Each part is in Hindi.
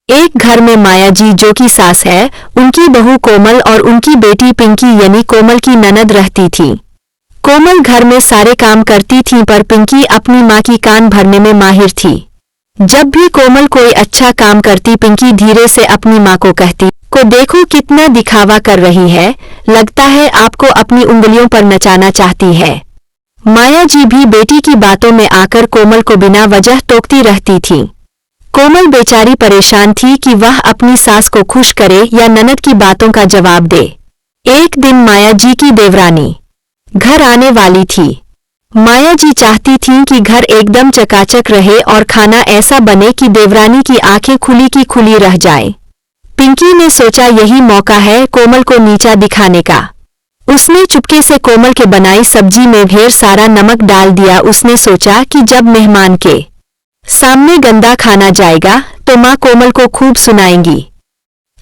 एक घर में माया जी जो कि सास है, उनकी बहू कोमल और उनकी बेटी पिंकी यानी कोमल की ननद रहती थी। कोमल घर में सारे काम करती थी पर पिंकी अपनी माँ की कान भरने में माहिर थी। जब भी कोमल कोई अच्छा काम करती पिंकी धीरे से अपनी माँ को कहती, को देखो कितना दिखावा कर रही है, लगता है आपको अपनी उंगलियों पर नचाना चाहती है। माया जी भी बेटी की बातों में आकर कोमल को बिना वजह टोकती रहती थी। कोमल बेचारी परेशान थी कि वह अपनी सास को खुश करे या ननद की बातों का जवाब दे। एक दिन माया जी की देवरानी घर आने वाली थी। माया जी चाहती थीं कि घर एकदम चकाचक रहे और खाना ऐसा बने कि देवरानी की आंखें खुली की खुली रह जाए। पिंकी ने सोचा यही मौका है कोमल को नीचा दिखाने का। उसने चुपके से कोमल के बनाई सब्जी में ढेर सारा नमक डाल दिया। उसने सोचा कि जब मेहमान के सामने गंदा खाना जाएगा तो माँ कोमल को खूब सुनाएंगी।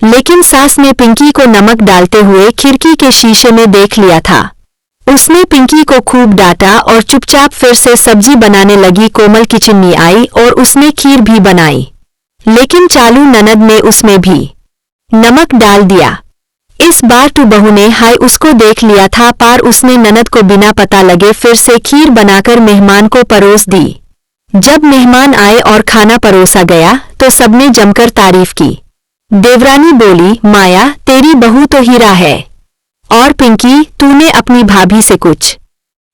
लेकिन सास ने पिंकी को नमक डालते हुए खिड़की के शीशे में देख लिया था। उसने पिंकी को खूब डांटा और चुपचाप फिर से सब्जी बनाने लगी। कोमल किचन में आई और उसने खीर भी बनाई, लेकिन चालू ननद ने उसमें भी नमक डाल दिया। इस बार तो बहू ने हाय उसको देख लिया था, पर उसने ननद को बिना पता लगे फिर से खीर बनाकर मेहमान को परोस दी। जब मेहमान आए और खाना परोसा गया तो सबने जमकर तारीफ की। देवरानी बोली, माया तेरी बहू तो हीरा है। और पिंकी तूने अपनी भाभी से कुछ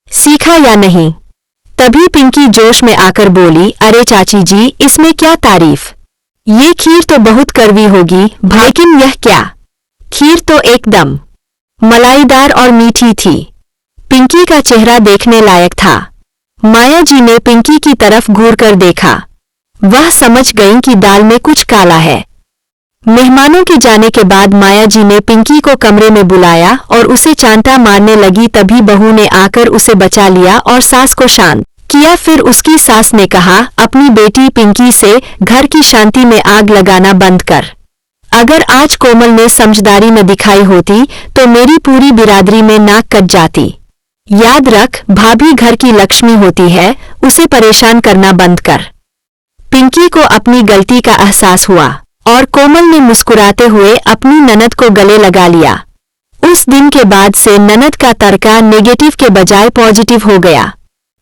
सीखा या नहीं? तभी पिंकी जोश में आकर बोली, अरे चाची जी इसमें क्या तारीफ, ये खीर तो बहुत कड़वी होगी। लेकिन यह क्या, खीर तो एकदम मलाईदार और मीठी थी। पिंकी का चेहरा देखने लायक था। माया जी ने पिंकी की तरफ घूरकर देखा। वह समझ गईं कि दाल में कुछ काला है। मेहमानों के जाने के बाद माया जी ने पिंकी को कमरे में बुलाया और उसे चांटा मारने लगी। तभी बहू ने आकर उसे बचा लिया और सास को शांत किया। फिर उसकी सास ने कहा, अपनी बेटी पिंकी से घर की शांति में आग लगाना बंद कर। अगर आज कोमल ने समझदारी न दिखाई होती तो मेरी पूरी बिरादरी में नाक कट जाती। याद रख, भाभी घर की लक्ष्मी होती है, उसे परेशान करना बंद कर। पिंकी को अपनी गलती का एहसास हुआ और कोमल ने मुस्कुराते हुए अपनी ननद को गले लगा लिया। उस दिन के बाद से ननद का तर्का नेगेटिव के बजाय पॉजिटिव हो गया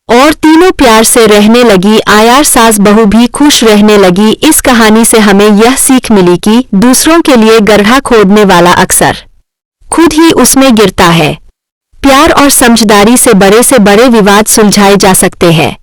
और तीनों प्यार से रहने लगी। आयार सास बहू भी खुश रहने लगी। इस कहानी से हमें यह सीख मिली कि दूसरों के लिए गड्ढा खोदने वाला अक्सर खुद ही उसमें गिरता है। प्यार और समझदारी से बड़े विवाद सुलझाए जा सकते हैं।